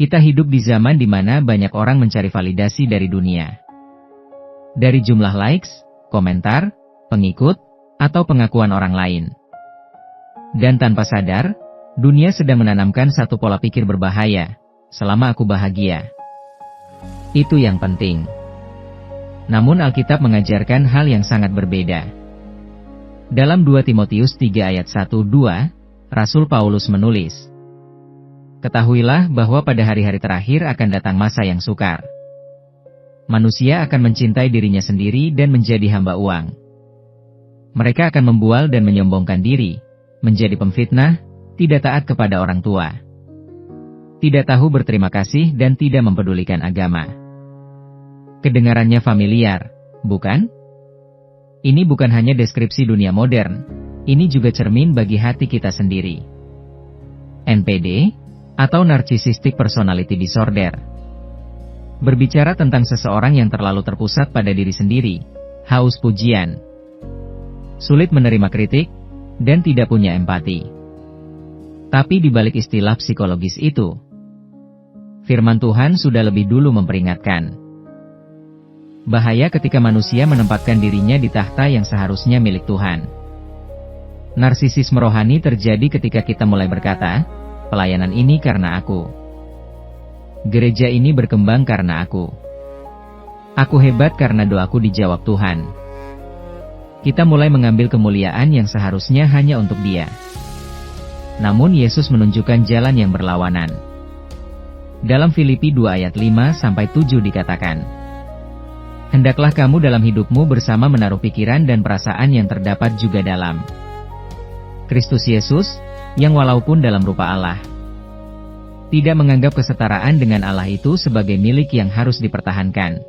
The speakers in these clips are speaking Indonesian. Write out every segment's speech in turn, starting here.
Kita hidup di zaman di mana banyak orang mencari validasi dari dunia. Dari jumlah likes, komentar, pengikut, atau pengakuan orang lain. Dan tanpa sadar, dunia sedang menanamkan satu pola pikir berbahaya, selama aku bahagia. Itu yang penting. Namun Alkitab mengajarkan hal yang sangat berbeda. Dalam 2 Timotius 3 ayat 1-2, Rasul Paulus menulis, "Ketahuilah bahwa pada hari-hari terakhir akan datang masa yang sukar. Manusia akan mencintai dirinya sendiri dan menjadi hamba uang. Mereka akan membual dan menyombongkan diri, menjadi pemfitnah, tidak taat kepada orang tua, tidak tahu berterima kasih dan tidak mempedulikan agama." Kedengarannya familiar, bukan? Ini bukan hanya deskripsi dunia modern, ini juga cermin bagi hati kita sendiri. NPD, atau Narcissistic Personality Disorder, berbicara tentang seseorang yang terlalu terpusat pada diri sendiri, haus pujian, sulit menerima kritik, dan tidak punya empati. Tapi di balik istilah psikologis itu, firman Tuhan sudah lebih dulu memperingatkan. Bahaya ketika manusia menempatkan dirinya di tahta yang seharusnya milik Tuhan. Narsisisme rohani terjadi ketika kita mulai berkata, "Pelayanan ini karena aku. Gereja ini berkembang karena aku. Aku hebat karena doaku dijawab Tuhan." Kita mulai mengambil kemuliaan yang seharusnya hanya untuk Dia. Namun Yesus menunjukkan jalan yang berlawanan. Dalam Filipi 2 ayat 5-7 dikatakan, "Hendaklah kamu dalam hidupmu bersama menaruh pikiran dan perasaan yang terdapat juga dalam Kristus Yesus, yang walaupun dalam rupa Allah, tidak menganggap kesetaraan dengan Allah itu sebagai milik yang harus dipertahankan,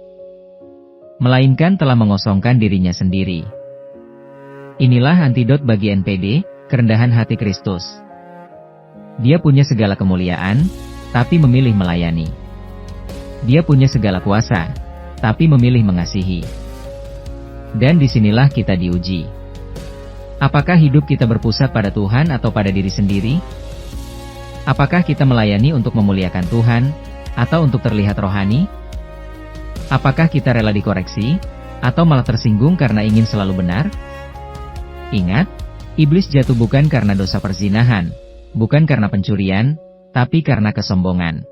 melainkan telah mengosongkan dirinya sendiri." Inilah antidot bagi NPD, kerendahan hati Kristus. Dia punya segala kemuliaan, tapi memilih melayani. Dia punya segala kuasa, tapi memilih mengasihi. Dan disinilah kita diuji. Apakah hidup kita berpusat pada Tuhan atau pada diri sendiri? Apakah kita melayani untuk memuliakan Tuhan, atau untuk terlihat rohani? Apakah kita rela dikoreksi, atau malah tersinggung karena ingin selalu benar? Ingat, iblis jatuh bukan karena dosa perzinahan, bukan karena pencurian, tapi karena kesombongan.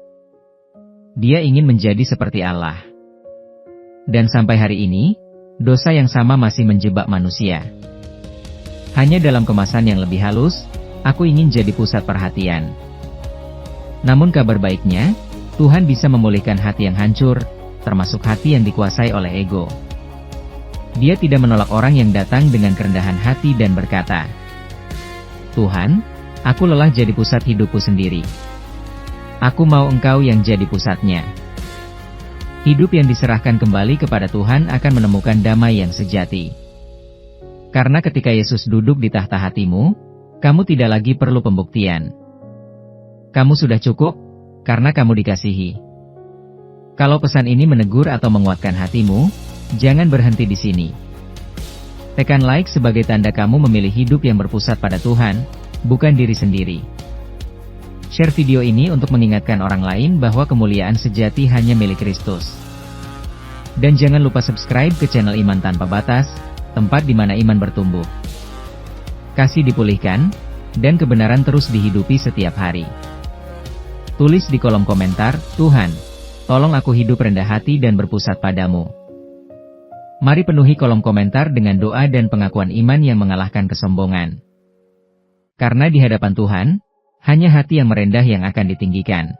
Dia ingin menjadi seperti Allah. Dan sampai hari ini, dosa yang sama masih menjebak manusia. Hanya dalam kemasan yang lebih halus, aku ingin jadi pusat perhatian. Namun kabar baiknya, Tuhan bisa memulihkan hati yang hancur, termasuk hati yang dikuasai oleh ego. Dia tidak menolak orang yang datang dengan kerendahan hati dan berkata, "Tuhan, aku lelah jadi pusat hidupku sendiri. Aku mau Engkau yang jadi pusatnya." Hidup yang diserahkan kembali kepada Tuhan akan menemukan damai yang sejati. Karena ketika Yesus duduk di tahta hatimu, kamu tidak lagi perlu pembuktian. Kamu sudah cukup, karena kamu dikasihi. Kalau pesan ini menegur atau menguatkan hatimu, jangan berhenti di sini. Tekan like sebagai tanda kamu memilih hidup yang berpusat pada Tuhan, bukan diri sendiri. Share video ini untuk mengingatkan orang lain bahwa kemuliaan sejati hanya milik Kristus. Dan jangan lupa subscribe ke channel Iman Tanpa Batas, tempat di mana iman bertumbuh, kasih dipulihkan, dan kebenaran terus dihidupi setiap hari. Tulis di kolom komentar, "Tuhan, tolong aku hidup rendah hati dan berpusat padamu." Mari penuhi kolom komentar dengan doa dan pengakuan iman yang mengalahkan kesombongan. Karena di hadapan Tuhan, hanya hati yang merendah yang akan ditinggikan.